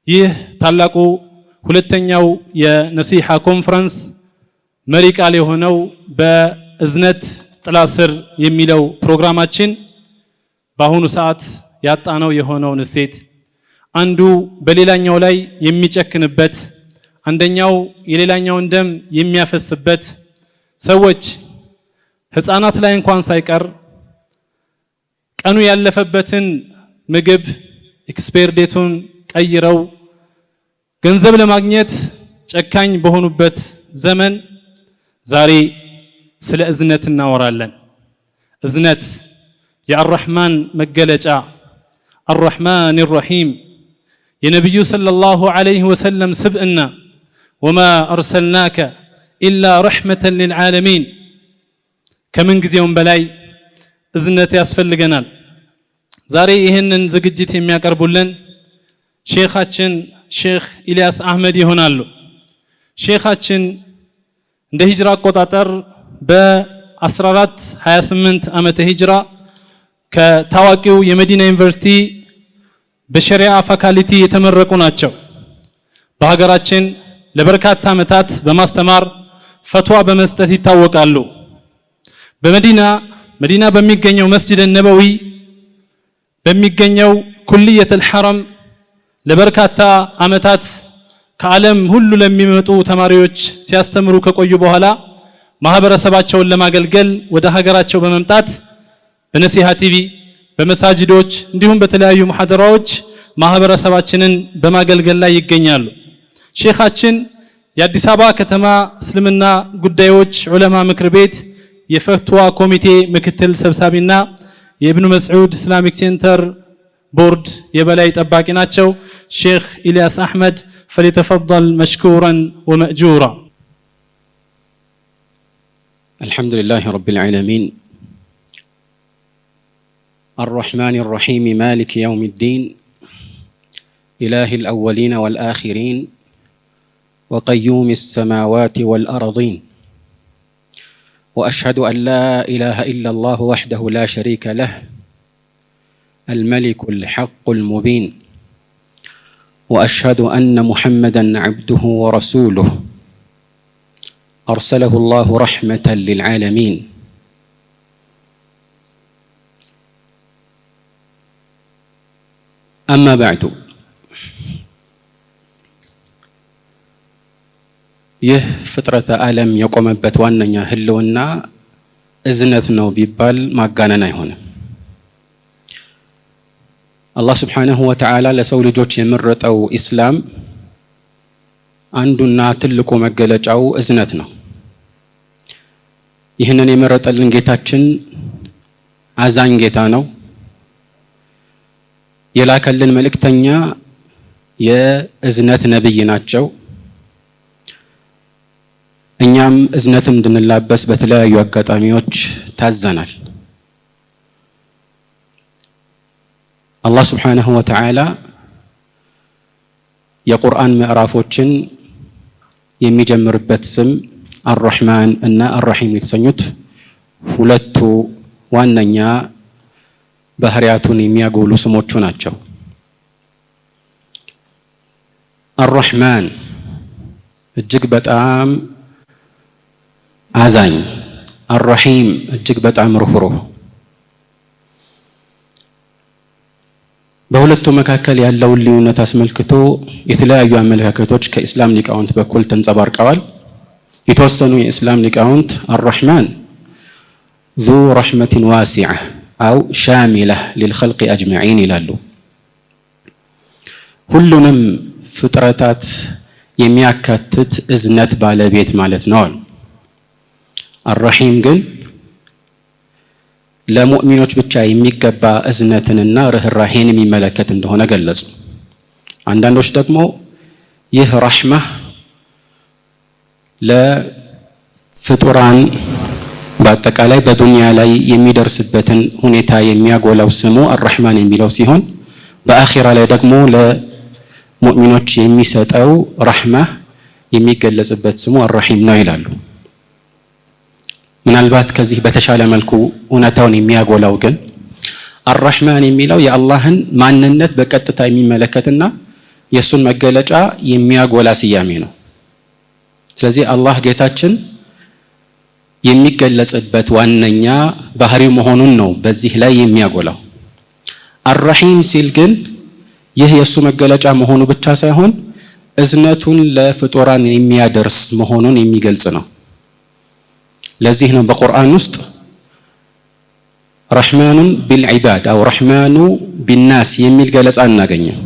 ይህ ታላቁ ሁለተኛው የነሲሃ ኮንፈረንስ መሪ ቃል የሆነው በእዝነት ጥላ ስር የሚለው ፕሮግራማችን በአሁኑ ሰዓት ያጣነው የሆነውን እሴት አንዱ በሌላኛው ላይ የሚጨክንበት አንደኛው የሌላኛውን ደም የሚያፈስበት ሰዎች ህፃናት ላይ እንኳን ሳይቀር ቀኑ ያለፈበትን ምግብ ኤክስፓየር ዴቱን ቀይረው ገንዘብ ለማግኘት ጨካኝ በሆኑበት ዘመን ዛሬ ስለ እዝነት እናወራለን። እዝነት የአርራህማን መገለጫ አርራህማን الرحيم የነብዩ ሰለላሁ ዐለይሂ ወሰለም ስብዕና ወማ አርሰልናከ ኢላ ረሕመተን ሊልዓለሚን ከምን ጊዜውም በላይ እዝነት ያስፈልገናል። ዛሬ ይህንን ዝግጅት የሚያቀርቡልን ሼኻችን ሼኽ ኢልያስ አህመድ ይሆናሉ። ሼኻችን እንደ ሂጅራ አቆጣጠር በ1428 ዓመተ ሂጅራ ከታዋቂው የመዲና ዩኒቨርሲቲ በሸሪዓ ፋካልቲ የተመረቁ ናቸው። በሀገራችን ለበርካታ ዓመታት በማስተማር ፈትዋ በመስጠት ይታወቃሉ። በመዲና በሚገኘው መስጂድ ነበዊ በሚገኘው ኩልየተል ሐረም ለበርካታ ዓመታት ከዓለም ሁሉ ለሚመጡ ተማሪዎች ሲያስተምሩ ከቆዩ በኋላ ማህበረሰባቸውን ለማገልገል ወደ ሀገራቸው በመምጣት በነሲሃ ቲቪ በመሳጅዶች እንዲሁም በተለያዩ ሙሐደራዎች ማህበረሰባችንን በማገልገል ላይ ይገኛሉ። ሼኻችን የአዲስ አበባ ከተማ እስልምና ጉዳዮች ዑለማ ምክር ቤት የፈትዋ ኮሚቴ ምክትል ሰብሳቢና የኢብኑ መስዑድ ኢስላሚክ ሴንተር ቦርድ የበላይ ጠባቂ ናቸው። ሼኽ ኢልያስ አህመድ فليتفضل مشكورا ومأجورا. الحمد لله رب العالمين الرحمن الرحيم مالك يوم الدين إله الأولين والآخرين وقيوم السماوات والأرضين وأشهد أن لا إله إلا الله وحده لا شريك له الملك الحق المبين وأشهد أن محمدًا عبده ورسوله أرسله الله رحمة للعالمين. أما بعد ይህ ፍጥረተ ዓለም የቆመበት ዋነኛ ህልውና እዝነት ነው ቢባል ማጋነን አይሆንም። አላህ ስብሓነሁ ወተዓላ ለሰው ልጆች የመረጠው ኢስላም አንዱና ትልቁ መገለጫው እዝነት ነው። ይህንን የመረጠልን ጌታችን አዛኝ ጌታ ነው። የላከልን መልእክተኛ የእዝነት ነብይ ናቸው። እኛም እዝነትን እንድንላበስ በተለያዩ አጋጣሚዎች ታዘናል። አላህ ስብሓነሁ ወተዓላ የቁርአን ምዕራፎችን የሚጀምርበት ስም አርራህማን እና አርራሂም የተሰኙት ሁለቱ ዋነኛ ባህሪያቱን የሚያጎሉ ስሞቹ ናቸው። አርራህማን እጅግ በጣም አዛኝ፣ አርራሂም እጅግ በጣም ሩህሩህ። በሁለቱ መካከል ያለውን ልዩነት አስመልክቶ የተለያዩ አመለካከቶች ከኢስላም ሊቃውንት በኩል ተንጸባርቀዋል። የተወሰኑ የኢስላም ሊቃውንት አርራህማን ذو رحمة واسعة أو شاملة للخلق أجمعين ይላሉ። ሁሉንም ፍጥረታት የሚያካትት እዝነት ባለቤት ማለት ነው። አርራሂም ግን ለሙእሚኖች ብቻ የሚገባ እዝነትንና ርህራሄን የሚመለከት እንደሆነ ገለጹ። አንዳንዶች ደግሞ ይህ ረህማ ለፍጡራን በአጠቃላይ በዱንያ ላይ የሚደርስበትን ሁኔታ የሚያጎላው ስሙ አርራህማን የሚለው ሲሆን በአኺራ ላይ ደግሞ ለሙእሚኖች የሚሰጠው ረህማ የሚገለጽበት ስሙ አርራሂም ነው ይላሉ። ምናልባት ከዚህ በተሻለ መልኩ እውነታውን የሚያጎላው ግን አርራህማን የሚለው የአላህን ማንነት በቀጥታ የሚመለከትና የሱን መገለጫ የሚያጎላ ስያሜ ነው። ስለዚህ አላህ ጌታችን የሚገለጽበት ዋነኛ ባህሪው መሆኑን ነው በዚህ ላይ የሚያጎላው። አርረሂም ሲል ግን ይህ የሱ መገለጫ መሆኑ ብቻ ሳይሆን እዝነቱን ለፍጡራን የሚያደርስ መሆኑን የሚገልጽ ነው። ለዚህ ነው በቁርአን ውስጥ ረሕማኑን ቢልዒባድ አው ረሕማኑ ቢናስ የሚል ገለጻ እናገኘም።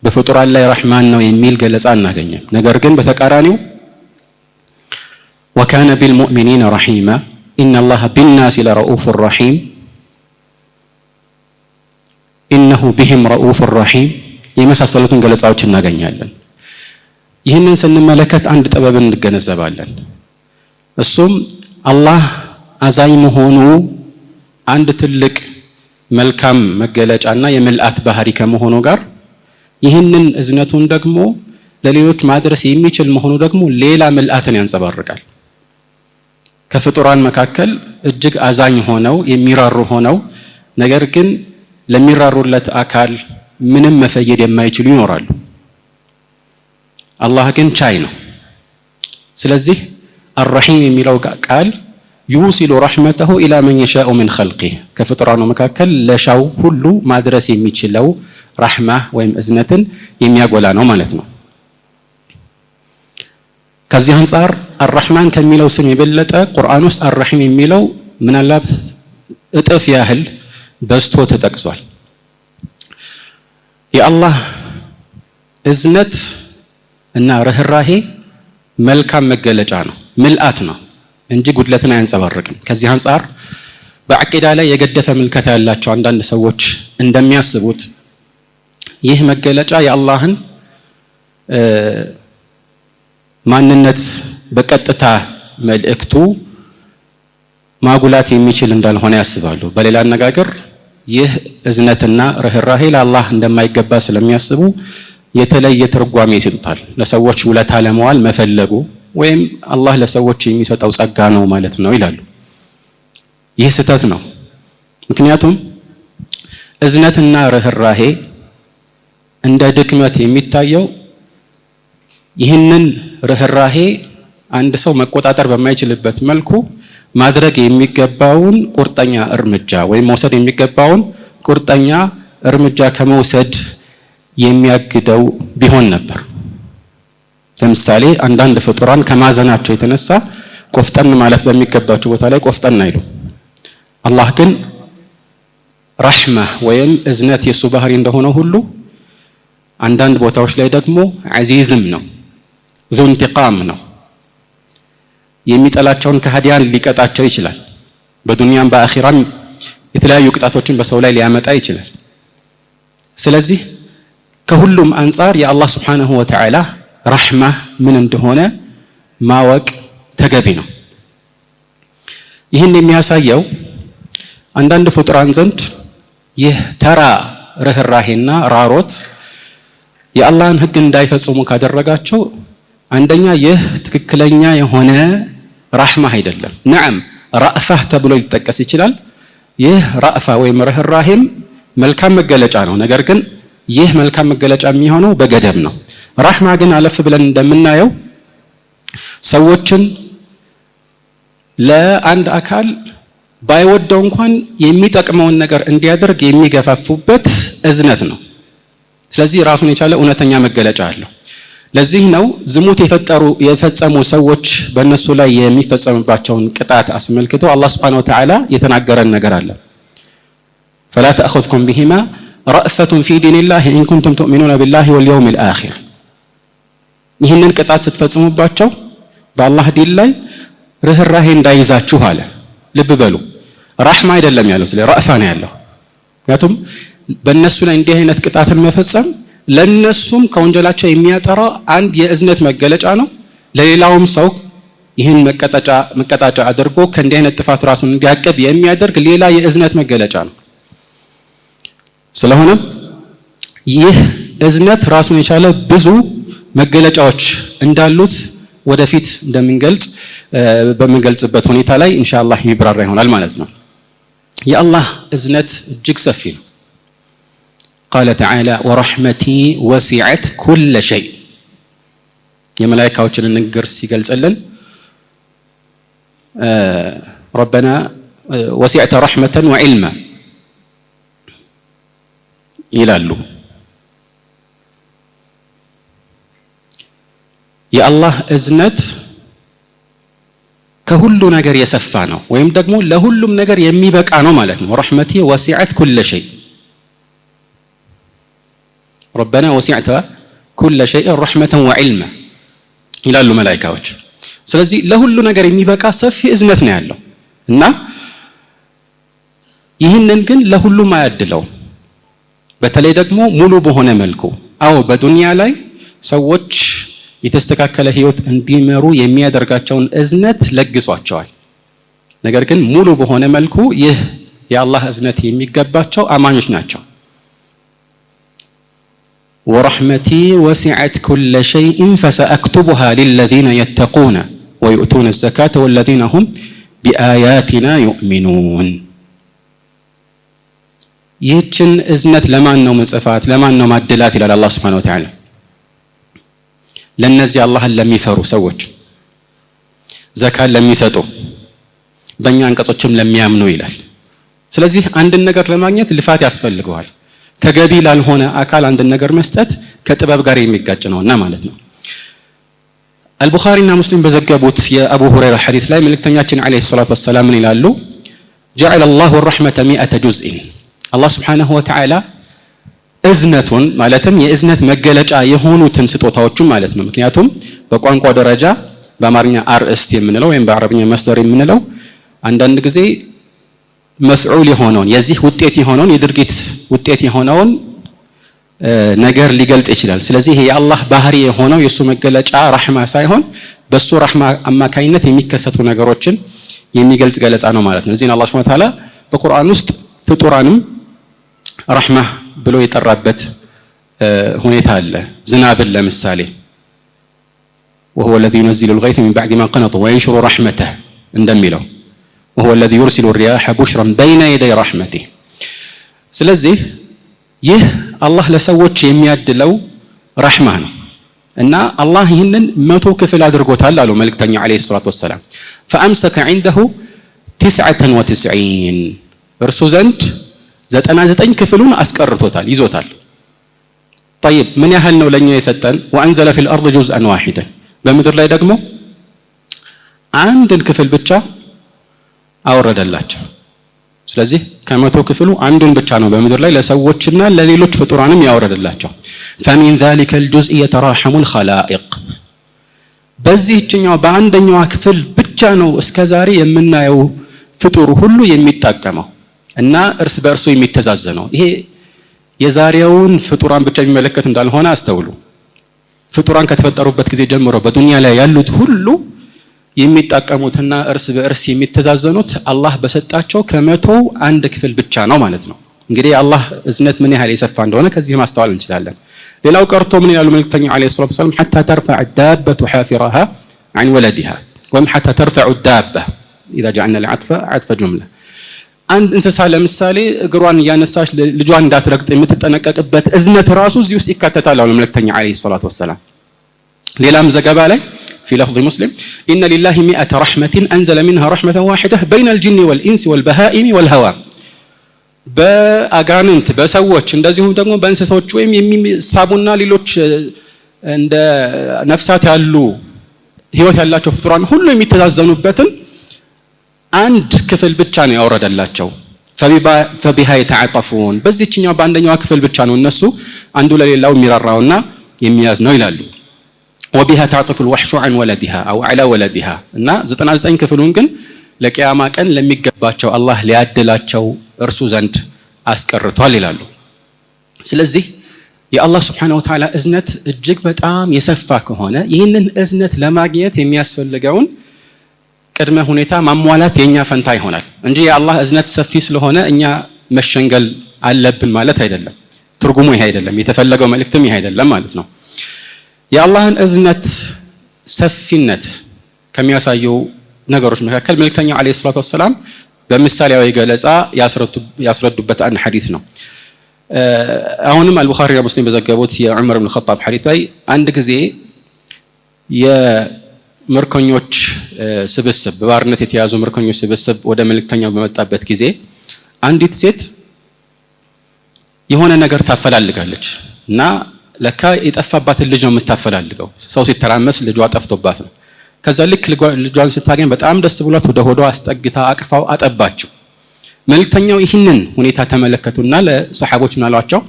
በፍጡራን ላይ ረሕማን ነው የሚል ገለጻ እናገኘም። ነገር ግን በተቃራኒው ወካነ ቢልሙእሚኒነ ረሒማ ኢነላሃ ቢናስ ለረኡፍ ረሒም ኢነሁ ቢሂም ረኡፍ ረሒም የመሳሰሉትን ገለጻዎች እናገኛለን። ይህንን ስንመለከት አንድ ጥበብን እንገነዘባለን። እሱም አላህ አዛኝ መሆኑ አንድ ትልቅ መልካም መገለጫና የምልአት ባህሪ ከመሆኑ ጋር ይህንን እዝነቱን ደግሞ ለሌሎች ማድረስ የሚችል መሆኑ ደግሞ ሌላ ምልአትን ያንጸባርቃል። ከፍጡራን መካከል እጅግ አዛኝ ሆነው የሚራሩ ሆነው ነገር ግን ለሚራሩለት አካል ምንም መፈየድ የማይችሉ ይኖራሉ። አላህ ግን ቻይ ነው። ስለዚህ አርረሂም የሚለው ቃል ዩሲሉ ረሕመተሁ ኢላ መን የሻኡ ሚን ኸልቂህ ከፍጡራኑ መካከል ለሻው ሁሉ ማድረስ የሚችለው ረሕማ ወይም እዝነትን የሚያጎላ ነው ማለት ነው። ከዚህ አንጻር አርረሕማን ከሚለው ስም የበለጠ ቁርአን ውስጥ አርረሂም የሚለው ምናልባት እጥፍ ያህል በዝቶ ተጠቅሷል። የአላህ እዝነት እና ርህራሄ መልካም መገለጫ ነው፣ ምልአት ነው እንጂ ጉድለትን አያንጸባርቅም። ከዚህ አንጻር በዐቂዳ ላይ የገደፈ ምልከታ ያላቸው አንዳንድ ሰዎች እንደሚያስቡት ይህ መገለጫ የአላህን ማንነት በቀጥታ መልእክቱ ማጉላት የሚችል እንዳልሆነ ያስባሉ። በሌላ አነጋገር ይህ እዝነትና ርህራሄ ለአላህ እንደማይገባ ስለሚያስቡ የተለየ ትርጓሜ ይሰጡታል። ለሰዎች ውለታ ለመዋል መፈለጉ ወይም አላህ ለሰዎች የሚሰጠው ጸጋ ነው ማለት ነው ይላሉ። ይህ ስህተት ነው። ምክንያቱም እዝነትና ርህራሄ እንደ ድክመት የሚታየው ይህንን ርህራሄ አንድ ሰው መቆጣጠር በማይችልበት መልኩ ማድረግ የሚገባውን ቁርጠኛ እርምጃ ወይም መውሰድ የሚገባውን ቁርጠኛ እርምጃ ከመውሰድ የሚያግደው ቢሆን ነበር። ለምሳሌ አንዳንድ ፍጡራን ከማዘናቸው የተነሳ ቆፍጠን ማለት በሚገባቸው ቦታ ላይ ቆፍጠን አይሉ። አላህ ግን ረሕማ ወይም እዝነት የሱ ባህሪ እንደሆነ ሁሉ አንዳንድ ቦታዎች ላይ ደግሞ ዐዚዝም ነው፣ ዙ ኢንቲቃም ነው። የሚጠላቸውን ከሃዲያን ሊቀጣቸው ይችላል። በዱንያም በአኺራም የተለያዩ ቅጣቶችን በሰው ላይ ሊያመጣ ይችላል። ስለዚህ ከሁሉም አንጻር የአላህ ሱብሓነሁ ወተዓላ ረሕማ ምን እንደሆነ ማወቅ ተገቢ ነው። ይህን የሚያሳየው አንዳንድ ፍጡራን ዘንድ ይህ ተራ ርህራሄና ራሮት የአላህን ሕግ እንዳይፈጽሙ ካደረጋቸው አንደኛ ይህ ትክክለኛ የሆነ ረሕማ አይደለም። ነዓም ረእፋህ ተብሎ ሊጠቀስ ይችላል። ይህ ረእፋ ወይም ርህራሄም መልካም መገለጫ ነው። ነገር ግን ይህ መልካም መገለጫ የሚሆነው በገደብ ነው። ረሕማ ግን አለፍ ብለን እንደምናየው ሰዎችን ለአንድ አካል ባይወደው እንኳን የሚጠቅመውን ነገር እንዲያደርግ የሚገፋፉበት እዝነት ነው። ስለዚህ ራሱን የቻለ እውነተኛ መገለጫ አለው። ለዚህ ነው ዝሙት የፈጸሙ ሰዎች በእነሱ ላይ የሚፈጸምባቸውን ቅጣት አስመልክቶ አላህ ሱብሓነሁ ወተዓላ የተናገረን ነገር አለ። ፈላ ተእኹዝኩም ቢሂማ ረእፈቱን ፊ ዲኒላህ ኢን ኩንቱም ቱእሚኑነ ቢላሂ ወልየውሚል አኺር። ይህንን ቅጣት ስትፈጽሙባቸው በአላህ ዲን ላይ ርህራሄ እንዳይዛችሁ አለ። ልብ በሉ፣ ረሕማ አይደለም ያለው፣ ስለ ረእፋ ነው ያለው። ምክንያቱም በእነሱ ላይ እንዲህ አይነት ቅጣትን መፈጸም ለነሱም ከወንጀላቸው የሚያጠራ አንድ የእዝነት መገለጫ ነው። ለሌላውም ሰው ይህን መቀጣጫ አድርጎ ከእንዲህ አይነት ጥፋት ራሱን እንዲያቀብ የሚያደርግ ሌላ የእዝነት መገለጫ ነው። ስለሆነም ይህ እዝነት ራሱን የቻለ ብዙ መገለጫዎች እንዳሉት ወደፊት በምንገልጽበት ሁኔታ ላይ ኢንሻአላህ ይብራራ ይሆናል ማለት ነው። የአላህ እዝነት እጅግ ሰፊ ነው። ቃለ ተዓላ ወረሕመቲ ወሲዐት ኩለ ሸይ የመላኢካዎችን ንግግር ሲገልጽልን ረበና ወሲዐተ ረሕመተን ወዕልማ ይላሉ። የአላህ እዝነት ከሁሉ ነገር የሰፋ ነው ወይም ደግሞ ለሁሉም ነገር የሚበቃ ነው ማለት ነው። ረሕመቲ ወሲዐት ኩለ ሸይ ረበና ወሲዐተ ኩለ ሸይ ረሕመተን ወዕልማ ይላሉ መላኢካዎች። ስለዚህ ለሁሉ ነገር የሚበቃ ሰፊ እዝነት ነው ያለው እና ይህንን ግን ለሁሉም አያድለው። በተለይ ደግሞ ሙሉ በሆነ መልኩ በዱንያ ላይ ሰዎች የተስተካከለ ህይወት እንዲመሩ የሚያደርጋቸውን እዝነት ለግሷቸዋል። ነገር ግን ሙሉ በሆነ መልኩ ይህ የአላህ እዝነት የሚገባቸው አማኞች ናቸው። ወረሕመቲ ወሲዐት ኩለ ሸይእን ፈሰአክቱቡሃ ሊለዚነ የተቁነ ወዩእቱነ ዘካተ ወለዚነ ሁም ቢአያቲና ዩእሚኑን። ይህችን እዝነት ለማን ነው መጽፋት፣ ለማን ነው ማደላት ይላል አላህ ሱብሓነሁ ወተዓላ። ለነዚህ አላህን ለሚፈሩ ሰዎች፣ ዘካን ለሚሰጡ፣ በእኛ አንቀጾችም ለሚያምኑ ይላል። ስለዚህ አንድን ነገር ለማግኘት ልፋት ያስፈልገዋል። ተገቢ ላልሆነ አካል አንድን ነገር መስጠት ከጥበብ ጋር የሚጋጭ ነውና ማለት ነው። አልቡኻሪና ሙስሊም በዘገቡት የአቡ ሁረይራ ሐዲስ ላይ መልእክተኛችን ዓለይሂ ሰላቱ ወሰላም ምን ይላሉ? ጀዐለ አላሁ ረሕመተ ሚአተ ጁዝኢን አላህ ሱብሓነሁ ወተዓላ እዝነቱን ማለትም የእዝነት መገለጫ የሆኑትን ስጦታዎቹን ማለት ነው። ምክንያቱም በቋንቋ ደረጃ በአማርኛ አርእስት የምንለው ወይም በአረብኛ መስደር የምንለው አንዳንድ ጊዜ መፍዑል የሆነውን የዚህ ውጤት የሆነውን የድርጊት ውጤት የሆነውን ነገር ሊገልጽ ይችላል። ስለዚህ ይሄ የአላህ ባህሪ የሆነው የሱ መገለጫ ረሕማ ሳይሆን በሱ ረሕማ አማካኝነት የሚከሰቱ ነገሮችን የሚገልጽ ገለጻ ነው ማለት ነው። እዚህ አላህ ሱብሓነሁ ወተዓላ በቁርአን ውስጥ ፍጡራንም ረሕማ ብሎ የጠራበት ሁኔታ አለ። ዝናብን ለምሳሌ وهو الذي ينزل الغيث من بعد ما قنطوا وينشر رحمته እንደሚለው وهو الذي يرسل الرياح بشرا بين يدي رحمته። ስለዚህ ይህ አላህ ለሰዎች የሚያድለው ረሕማ ነው እና አላህ ይህንን 100 ክፍል አድርጎታል አሉ መልእክተኛ ዓለይሂ ሰላቱ ወሰላም። فأمسك عنده 99 እርሱ ዘንድ 99 ክፍሉን አስቀርቶታል ይዞታል። طيب ምን ያህል ነው ለኛ የሰጠን? وأنزل في الأرض جزءا واحدا በምድር ላይ ደግሞ አንድን ክፍል ብቻ አወረደላቸው። ስለዚህ ከ100 ክፍሉ አንዱን ብቻ ነው በምድር ላይ ለሰዎችና ለሌሎች ፍጡራንም ያወረደላቸው። فمن ذلك الجزء يتراحم الخلائق በዚህኛው በአንደኛው ክፍል ብቻ ነው እስከዛሬ የምናየው ፍጡር ሁሉ የሚጣቀመው እና እርስ በእርሱ የሚተዛዘነው። ይሄ የዛሬውን ፍጡራን ብቻ የሚመለከት እንዳልሆነ አስተውሉ። ፍጡራን ከተፈጠሩበት ጊዜ ጀምሮ በዱንያ ላይ ያሉት ሁሉ የሚጣቀሙትና እርስ በእርስ የሚተዛዘኑት አላህ በሰጣቸው ከ100 አንድ ክፍል ብቻ ነው ማለት ነው። እንግዲህ አላህ እዝነት ምን ያህል የሰፋ እንደሆነ ከዚህ ማስተዋል እንችላለን። ሌላው ቀርቶ ምን ይላሉ መልእክተኛው ዓለይሂ ሰላቱ ወሰላም? حتى ترفع الدابة حافرها عن ولدها ወይም حتى ترفع الدابة إذا جعلنا العطف عطف جملة አንድ እንስሳ ለምሳሌ እግሯን እያነሳች ልጇን እንዳትረግጥ የምትጠነቀቅበት እዝነት ራሱ እዚህ ውስጥ ይካተታል አሉ መልእክተኛ ዓለይሂ ሰላቱ ወሰላም። ሌላም ዘገባ ላይ في لفظ مسلم إن لله 100 رحمة أنزل منها رحمة واحدة بين الجن والإنس والبهائم والهوام በአጋንንት በሰዎች እንደዚሁም ደግሞ በእንስሳዎች ወይም የሚሳቡና ሌሎች እንደ ነፍሳት ያሉ ህይወት ያላቸው ፍጡራን ሁሉ የሚተዛዘኑበትን አንድ ክፍል ብቻ ነው ያወረደላቸው። فبها يتعاطفون በዚህኛው በአንደኛው ክፍል ብቻ ነው እነሱ አንዱ ለሌላው የሚራራውና የሚያዝነው ይላሉ። وبها تعطف الوحش عن ولدها أو على ولدها እና 99 ክፍሉን ግን ለቂያማ ቀን ለሚገባቸው አላህ ሊያድላቸው እርሱ ዘንድ አስቀርቷል ይላሉ። ስለዚህ የአላህ Subhanahu Wa Ta'ala እዝነት እጅግ በጣም የሰፋ ከሆነ ይህንን እዝነት ለማግኘት የሚያስፈልገውን ቅድመ ሁኔታ ማሟላት የኛ ፈንታ ይሆናል እንጂ የአላህ እዝነት ሰፊ ስለሆነ እኛ መሸንገል አለብን ማለት አይደለም። ትርጉሙ ይሄ አይደለም። የተፈለገው መልእክትም ይሄ አይደለም ማለት ነው። የአላህን እዝነት ሰፊነት ከሚያሳዩ ነገሮች መካከል መልእክተኛው ዓለይሂ ሰላቱ ወሰላም በምሳሌያዊ ገለጻ ያስረዱበት አንድ ሐዲስ ነው። አሁንም አልቡኻሪ ሙስሊም በዘገቡት የዑመር ኢብኑ ኸጣብ ሐዲስ ላይ አንድ ጊዜ የምርኮኞች ስብስብ በባርነት የተያዙ ምርኮኞች ስብስብ ወደ መልእክተኛው በመጣበት ጊዜ አንዲት ሴት የሆነ ነገር ታፈላልጋለች እና ለካ የጠፋባትን ልጅ ነው የምታፈላልገው። ሰው ሲተራመስ ልጇ ጠፍቶባት ነው። ከዛ ልክ ልጇን ስታገኝ በጣም ደስ ብሏት ወደ ሆዷ አስጠግታ አቅፋው አጠባችው። መልእክተኛው ይህንን ሁኔታ ተመለከቱና ለሰሐቦች ምን አሏቸው?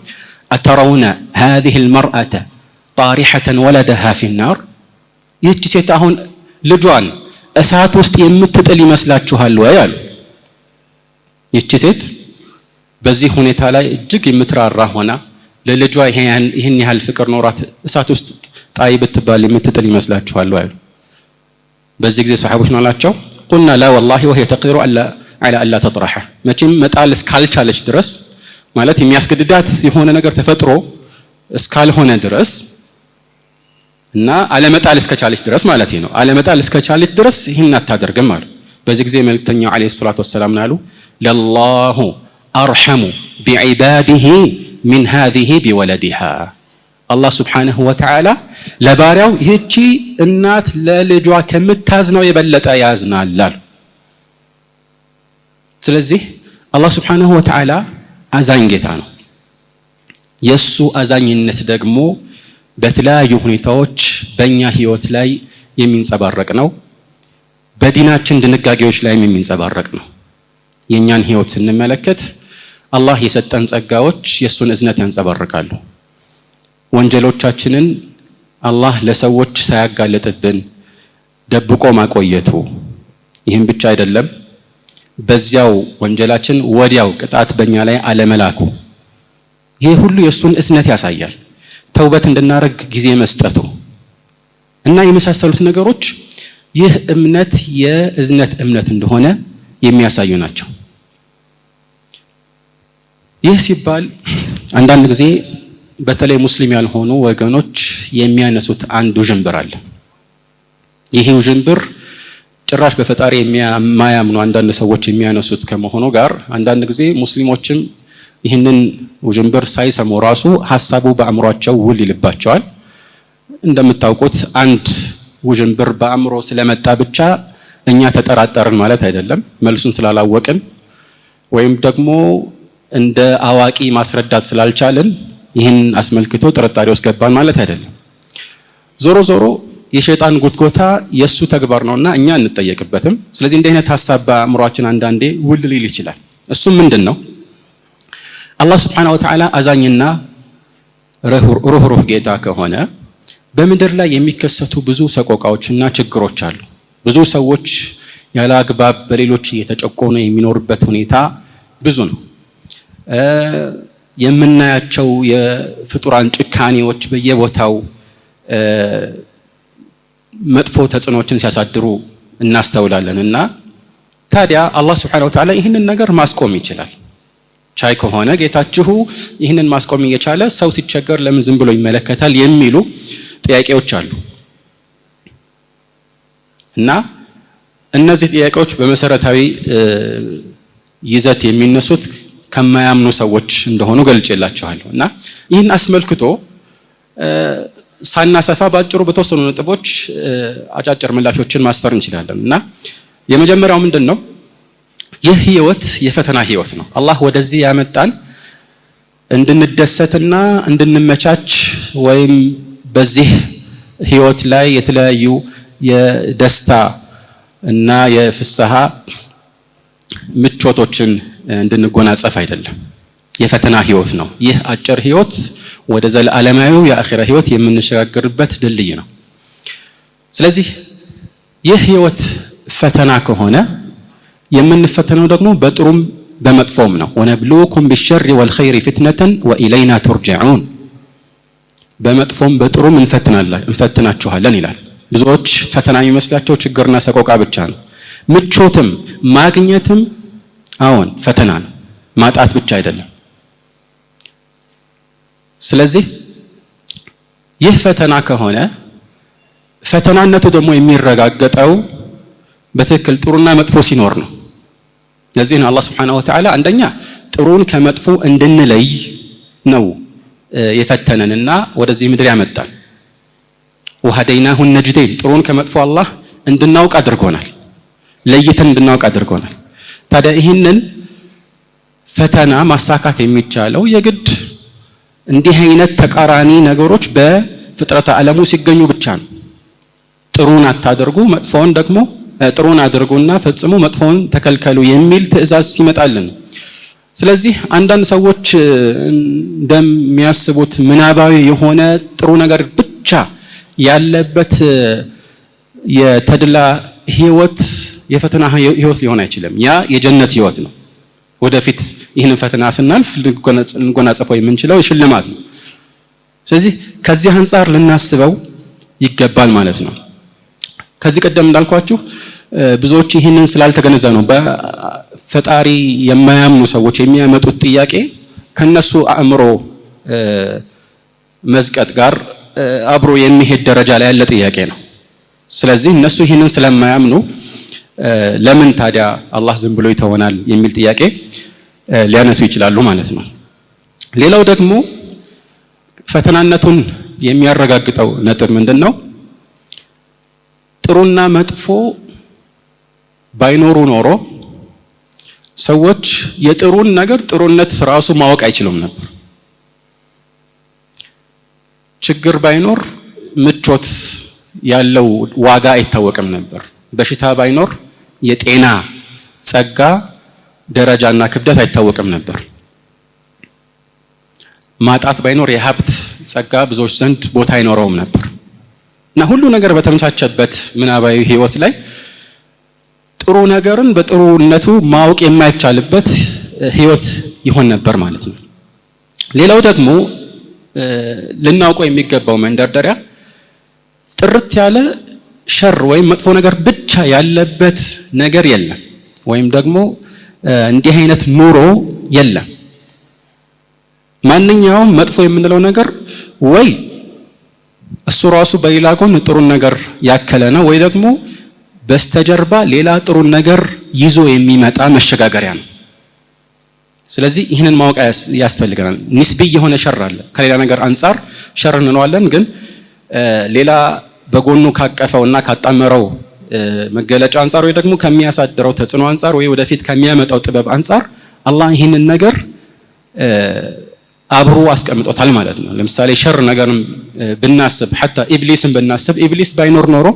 አተረውነ هذه المرأة طارحة ولدها في النار ይህች ሴት አሁን ልጇን እሳት ውስጥ የምትጥል ይመስላችኋል ወይ አሉ። ይህች ሴት በዚህ ሁኔታ ላይ እጅግ የምትራራ ሆና ለልጇ ይህን ያህል ፍቅር ኖራት እሳት ውስጥ ጣይ ብትባል የምትጥል ይመስላችኋል ወይ አሉ። በዚህ ጊዜ ሰሐቦች ምን አላቸው? قلنا لا والله وهي تقدر على الا تطرحه መቼም መጣል እስካልቻለች ድረስ ማለት የሚያስገድዳት የሆነ ነገር ተፈጥሮ እስካልሆነ ድረስ እና አለመጣል እስከቻለች ድረስ ማለት ነው። አለመጣል እስከቻለች ድረስ ይህን አታደርግም አሉ። በዚህ ጊዜ መልእክተኛው አለይሂ ሰላቱ ወሰላም ናሉ ለላሁ አርሐሙ ቢዒባዲሂ ሚን ሃዚሂ ቢወለዲሃ አላህ ሱብሓነሁ ወተዓላ ለባሪያው ይህቺ እናት ለልጇ ከምታዝነው የበለጠ ያዝናል አሉ። ስለዚህ አላህ ሱብሓነሁ ወተዓላ አዛኝ ጌታ ነው። የሱ አዛኝነት ደግሞ በተለያዩ ሁኔታዎች በእኛ ህይወት ላይ የሚንጸባረቅ ነው። በዲናችን ድንጋጌዎች ላይም የሚንጸባረቅ ነው። የኛን ህይወት ስንመለከት አላህ የሰጠን ጸጋዎች የሱን እዝነት ያንጸባርቃሉ። ወንጀሎቻችንን አላህ ለሰዎች ሳያጋለጥብን ደብቆ ማቆየቱ፣ ይህም ብቻ አይደለም በዚያው ወንጀላችን ወዲያው ቅጣት በእኛ ላይ አለመላኩ፣ ይሄ ሁሉ የሱን እዝነት ያሳያል። ተውበት እንድናረግ ጊዜ መስጠቱ እና የመሳሰሉት ነገሮች ይህ እምነት የእዝነት እምነት እንደሆነ የሚያሳዩ ናቸው። ይህ ሲባል አንዳንድ ጊዜ በተለይ ሙስሊም ያልሆኑ ወገኖች የሚያነሱት አንድ ውዥንብር አለ። ይሄ ውዥንብር ጭራሽ በፈጣሪ የማያምኑ አንዳንድ ሰዎች የሚያነሱት ከመሆኑ ጋር አንዳንድ ጊዜ ሙስሊሞችም ይህንን ውዥንብር ሳይሰሙ ራሱ ሐሳቡ በአእምሯቸው ውል ይልባቸዋል። እንደምታውቁት አንድ ውዥንብር በአእምሮ ስለመጣ ብቻ እኛ ተጠራጠርን ማለት አይደለም። መልሱን ስላላወቅን ወይም ደግሞ እንደ አዋቂ ማስረዳት ስላልቻልን ይህን አስመልክቶ ጥርጣሬ ውስጥ ገባን ማለት አይደለም። ዞሮ ዞሮ የሸይጣን ጉትጎታ የሱ ተግባር ነውና እኛ እንጠየቅበትም። ስለዚህ እንዲህ አይነት ሐሳብ በአእምሯችን አንዳንዴ ውል ሊል ይችላል። እሱም ምንድነው? አላህ Subhanahu Wa Ta'ala አዛኝና ሩህሩህ ጌታ ከሆነ በምድር ላይ የሚከሰቱ ብዙ ሰቆቃዎችና ችግሮች አሉ። ብዙ ሰዎች ያለ አግባብ በሌሎች እየተጨቆኑ የሚኖርበት ሁኔታ ብዙ ነው። የምናያቸው የፍጡራን ጭካኔዎች በየቦታው መጥፎ ተጽዕኖችን ሲያሳድሩ እናስተውላለን እና ታዲያ አላህ Subhanahu Wa Ta'ala ይህንን ነገር ማስቆም ይችላል። ቻይ ከሆነ ጌታችሁ ይህንን ማስቆም እየቻለ ሰው ሲቸገር ለምን ዝም ብሎ ይመለከታል የሚሉ ጥያቄዎች አሉ እና እነዚህ ጥያቄዎች በመሰረታዊ ይዘት የሚነሱት ከማያምኑ ሰዎች እንደሆኑ ገልጬላችኋለሁ እና ይህን አስመልክቶ ሳናሰፋ ባጭሩ በተወሰኑ ነጥቦች አጫጭር ምላሾችን ማስፈር እንችላለን እና የመጀመሪያው ምንድነው? ይህ ህይወት የፈተና ህይወት ነው። አላህ ወደዚህ ያመጣን እንድንደሰትና እንድንመቻች ወይም በዚህ ህይወት ላይ የተለያዩ የደስታ እና የፍስሃ ምቾቶችን እንድንጎናጸፍ አይደለም። የፈተና ህይወት ነው። ይህ አጭር ህይወት ወደ ዘላለማዊው የአኺራ ህይወት የምንሸጋገርበት ድልድይ ነው። ስለዚህ ይህ ህይወት ፈተና ከሆነ የምንፈተነው ደግሞ በጥሩም በመጥፎም ነው። ወነብሉኩም ቢሸር ወልኸይር ፊትነተን ወኢለይና ቱርጀዑን፣ በመጥፎም በጥሩም እንፈትናችኋለን ይላል። ብዙዎች ፈተና የሚመስላቸው ችግርና ሰቆቃ ብቻ ነው። ምቾትም ማግኘትም አዎን ፈተና ነው፣ ማጣት ብቻ አይደለም። ስለዚህ ይህ ፈተና ከሆነ ፈተናነቱ ደግሞ የሚረጋገጠው በትክክል ጥሩና መጥፎ ሲኖር ነው። ለዚህ ነው አላህ Subhanahu Wa Ta'ala አንደኛ ጥሩን ከመጥፎ እንድንለይ ነው የፈተነንና ወደዚህ ምድር ያመጣን። ወሀደይናሁ ነጅደይን ጥሩን ከመጥፎ አላህ እንድናውቅ አድርጎናል፣ ለይተን እንድናውቅ አድርጎናል። ታዲያ ይህንን ፈተና ማሳካት የሚቻለው የግድ እንዲህ አይነት ተቃራኒ ነገሮች በፍጥረተ ዓለሙ ሲገኙ ብቻ ነው። ጥሩን አታድርጉ መጥፎውን ደግሞ ጥሩን አድርጉና ፈጽሙ መጥፎውን ተከልከሉ የሚል ትዕዛዝ ሲመጣልን። ስለዚህ አንዳንድ ሰዎች እንደሚያስቡት ምናባዊ የሆነ ጥሩ ነገር ብቻ ያለበት የተድላ ህይወት የፈተና ህይወት ሊሆን አይችልም። ያ የጀነት ህይወት ነው። ወደፊት ይህንን ፈተና ስናልፍ ልንጎናጸፈው የምንችለው ሽልማት ነው። ስለዚህ ከዚህ አንፃር ልናስበው ይገባል ማለት ነው። ከዚህ ቀደም እንዳልኳችሁ ብዙዎች ይህንን ስላልተገነዘቡ ነው በፈጣሪ የማያምኑ ሰዎች የሚያመጡት ጥያቄ ከነሱ አእምሮ መዝቀጥ ጋር አብሮ የሚሄድ ደረጃ ላይ ያለ ጥያቄ ነው። ስለዚህ እነሱ ይህንን ስለማያምኑ ለምን ታዲያ አላህ ዝም ብሎ ይተወናል የሚል ጥያቄ ሊያነሱ ይችላሉ ማለት ነው። ሌላው ደግሞ ፈተናነቱን የሚያረጋግጠው ነጥብ ምንድነው? ጥሩና መጥፎ ባይኖሩ ኖሮ ሰዎች የጥሩን ነገር ጥሩነት ራሱ ማወቅ አይችሉም ነበር። ችግር ባይኖር ምቾት ያለው ዋጋ አይታወቅም ነበር። በሽታ ባይኖር የጤና ጸጋ ደረጃና ክብደት አይታወቅም ነበር። ማጣት ባይኖር የሀብት ጸጋ ብዙዎች ዘንድ ቦታ አይኖረውም ነበር። እና ሁሉ ነገር በተመቻቸበት ምናባዊ ህይወት ላይ ጥሩ ነገርን በጥሩነቱ ማወቅ የማይቻልበት ህይወት ይሆን ነበር ማለት ነው። ሌላው ደግሞ ልናውቀው የሚገባው መንደርደሪያ ጥርት ያለ ሸር ወይም መጥፎ ነገር ብቻ ያለበት ነገር የለም፣ ወይም ደግሞ እንዲህ አይነት ኑሮ የለም። ማንኛውም መጥፎ የምንለው ነገር ወይ እሱ ራሱ በሌላ ጎን ጥሩን ነገር ያከለ ነው፣ ወይ ደግሞ በስተጀርባ ሌላ ጥሩን ነገር ይዞ የሚመጣ መሸጋገሪያ ነው። ስለዚህ ይህንን ማወቅ ያስፈልገናል። ንስቢ የሆነ ሸር አለ። ከሌላ ነገር አንፃር ሸር እንለዋለን፣ ግን ሌላ በጎኑ ካቀፈውና ካጣመረው መገለጫ አንፃር ወይ ደግሞ ከሚያሳድረው ተጽዕኖ አንፃር ወይ ወደፊት ከሚያመጣው ጥበብ አንፃር አላህ ይህንን ነገር አብሮ አስቀምጦታል ማለት ነው። ለምሳሌ ሸር ነገርን ብናስብ ሐታ ኢብሊስን ብናስብ ኢብሊስ ባይኖር ኖሮ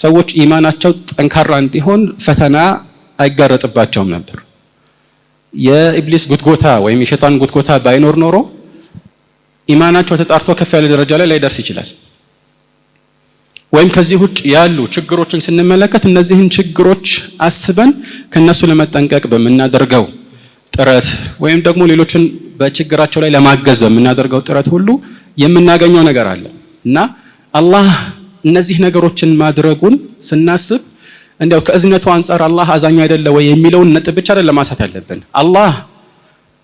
ሰዎች ኢማናቸው ጠንካራ እንዲሆን ፈተና አይጋረጥባቸውም ነበር። የኢብሊስ ጉትጎታ ወይም የሸይጣን ጉትጎታ ባይኖር ኖሮ ኢማናቸው ተጣርቶ ከፍ ያለ ደረጃ ላይ ላይደርስ ይችላል። ወይም ከዚህ ውጭ ያሉ ችግሮችን ስንመለከት እነዚህን ችግሮች አስበን ከነሱ ለመጠንቀቅ በምናደርገው ጥረት ወይም ደግሞ ሌሎችን በችግራቸው ላይ ለማገዝ በምናደርገው ጥረት ሁሉ የምናገኘው ነገር አለ እና አላህ እነዚህ ነገሮችን ማድረጉን ስናስብ እንዲያው ከእዝነቱ አንፃር አላህ አዛኝ አይደለ ወይ የሚለውን ነጥብ ብቻ አይደለም ማሳት ያለብን። አላህ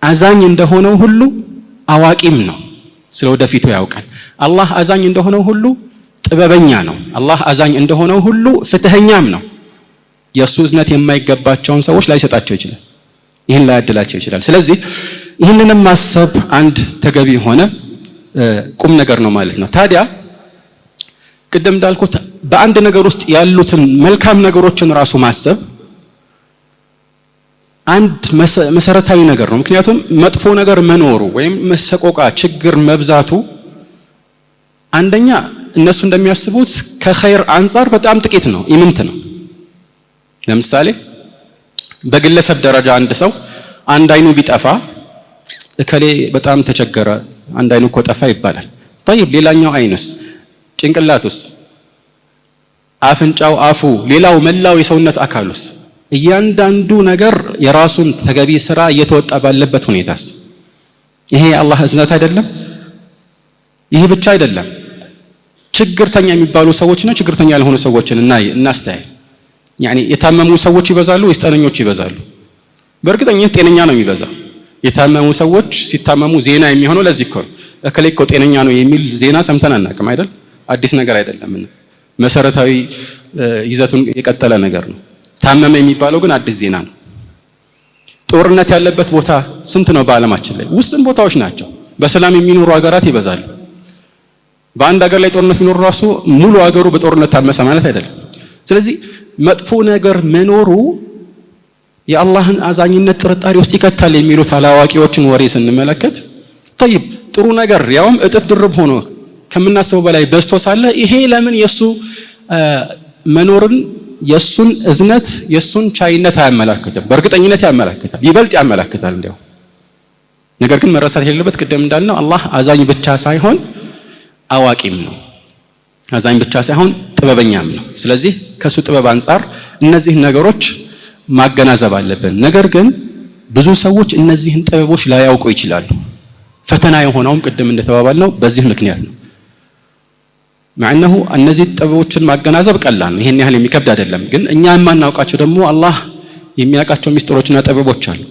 አዛኝ እንደሆነው ሁሉ አዋቂም ነው፣ ስለወደፊቱ ያውቃል። አላህ አዛኝ እንደሆነው ሁሉ ጥበበኛ ነው። አላህ አዛኝ እንደሆነው ሁሉ ፍትህኛም ነው። የእሱ እዝነት የማይገባቸውን ሰዎች ላይሰጣቸው ይችላል፣ ይህን ላያድላቸው ይችላል። ስለዚህ ይህንንም ማሰብ አንድ ተገቢ የሆነ ቁም ነገር ነው ማለት ነው። ታዲያ ቅድም እንዳልኩት በአንድ ነገር ውስጥ ያሉትን መልካም ነገሮችን ራሱ ማሰብ አንድ መሰረታዊ ነገር ነው። ምክንያቱም መጥፎ ነገር መኖሩ ወይም መሰቆቃ፣ ችግር መብዛቱ አንደኛ እነሱ እንደሚያስቡት ከኸይር አንፃር በጣም ጥቂት ነው፣ ኢምንት ነው። ለምሳሌ በግለሰብ ደረጃ አንድ ሰው አንድ አይኑ ቢጠፋ እከሌ በጣም ተቸገረ፣ አንድ አይኑ እኮ ጠፋ ይባላል። طيب ሌላኛው አይኑስ፣ ጭንቅላቱስ፣ አፍንጫው፣ አፉ፣ ሌላው መላው የሰውነት አካሉስ እያንዳንዱ ነገር የራሱን ተገቢ ስራ እየተወጣ ባለበት ሁኔታስ ይሄ የአላህ እዝነት አይደለም? ይሄ ብቻ አይደለም። ችግርተኛ የሚባሉ ሰዎችና ችግርተኛ ያልሆኑ ሰዎችን እናስተያይ። ያኒ የታመሙ ሰዎች ይበዛሉ ወይስ ጤነኞች ይበዛሉ? በእርግጠኝነት ጤነኛ ነው የሚበዛው። የታመሙ ሰዎች ሲታመሙ ዜና የሚሆነው ለዚህ እኮ እከሌ እኮ ጤነኛ ነው የሚል ዜና ሰምተን አናውቅም አይደል? አዲስ ነገር አይደለም፣ መሰረታዊ ይዘቱን የቀጠለ ነገር ነው። ታመመ የሚባለው ግን አዲስ ዜና ነው። ጦርነት ያለበት ቦታ ስንት ነው በዓለማችን ላይ? ውስን ቦታዎች ናቸው። በሰላም የሚኖሩ ሀገራት ይበዛሉ። በአንድ ሀገር ላይ ጦርነት ቢኖር ራሱ ሙሉ ሀገሩ በጦርነት ታመሰ ማለት አይደለም። ስለዚህ መጥፎ ነገር መኖሩ የአላህን አዛኝነት ጥርጣሬ ውስጥ ይከታል የሚሉት አላዋቂዎችን ወሬ ስንመለከት طيب ጥሩ ነገር ያውም እጥፍ ድርብ ሆኖ ከምናስበው በላይ በዝቶ ሳለ ይሄ ለምን የሱ መኖርን የሱን እዝነት የሱን ቻይነት አያመላክትም? በእርግጠኝነት ያመላክታል፣ ይበልጥ ያመላክታል እንዲያው። ነገር ግን መረሳት የሌለበት ቅድም እንዳልነው አላህ አዛኝ ብቻ ሳይሆን አዋቂም ነው። አዛኝ ብቻ ሳይሆን ጥበበኛም ነው። ስለዚህ ከሱ ጥበብ አንፃር እነዚህ ነገሮች ማገናዘብ አለብን። ነገር ግን ብዙ ሰዎች እነዚህን ጥበቦች ላያውቁ ይችላሉ። ፈተና የሆነውም ቅድም እንደተባባልነው በዚህ ምክንያት ነው። ማዕነሁ እነዚህ ጥበቦችን ማገናዘብ ቀላል ነው፣ ይሄን ያህል የሚከብድ አይደለም። ግን እኛ የማናውቃቸው ደግሞ አላህ የሚያውቃቸው ሚስጥሮችና ጥበቦች አሉ።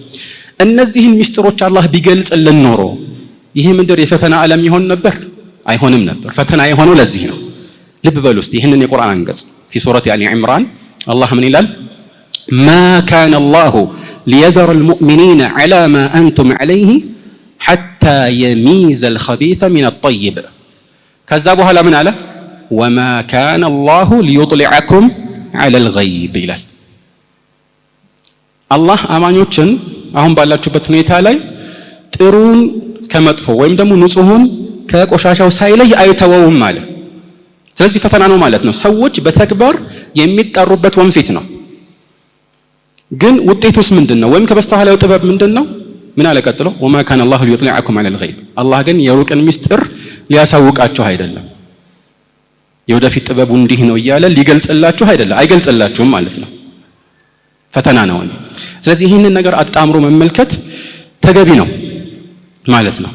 እነዚህን ሚስጥሮች አላህ ቢገልጽልን ኖሮ ይሄ ምድር የፈተና ዓለም ይሆን ነበር? አይሆንም ነበር። ፈተና የሆነው ለዚህ ነው። ልብ በሉ እስቲ ይህንን የቁርአን አንቀጽ ፊ ሱረት አሊ ዒምራን አላህ ምን ይላል? ማ ካነ አላሁ ሊየዘረ አልሙእሚኒነ ዐላ ማ አንቱም ዐለይሂ ሐታ የሚዘ አልኸቢሰ ሚነ አጠይብ። ከዛ በኋላ ምን አለ? ወማ ካነ አላሁ ሊዩጥሊዐኩም ዐላ አልገይብ ይላል። አላህ አማኞችን አሁን ባላችሁበት ሁኔታ ላይ ጥሩን ከመጥፎ ወይም ደግሞ ንጹሑን ከቆሻሻው ሳይለይ አይተወውም አለ። ስለዚህ ፈተና ነው ማለት ነው። ሰዎች በተግባር የሚጣሩበት ወንፊት ነው። ግን ውጤቱስ ምንድነው? ወይም ከበስተኋላው ጥበብ ምንድነው? ምን አለ ቀጥሎ? ወማ ካነ አላሁ ሊዩጥሊዐኩም ዐላ አልገይብ። አላህ ግን የሩቅን ሚስጥር ሊያሳውቃችሁ አይደለም። የወደፊት ጥበቡ እንዲህ ነው እያለ ሊገልጽላችሁ አይደለም፣ አይገልጽላችሁም ማለት ነው። ፈተና ነው። ስለዚህ ይህንን ነገር አጣምሮ መመልከት ተገቢ ነው ማለት ነው።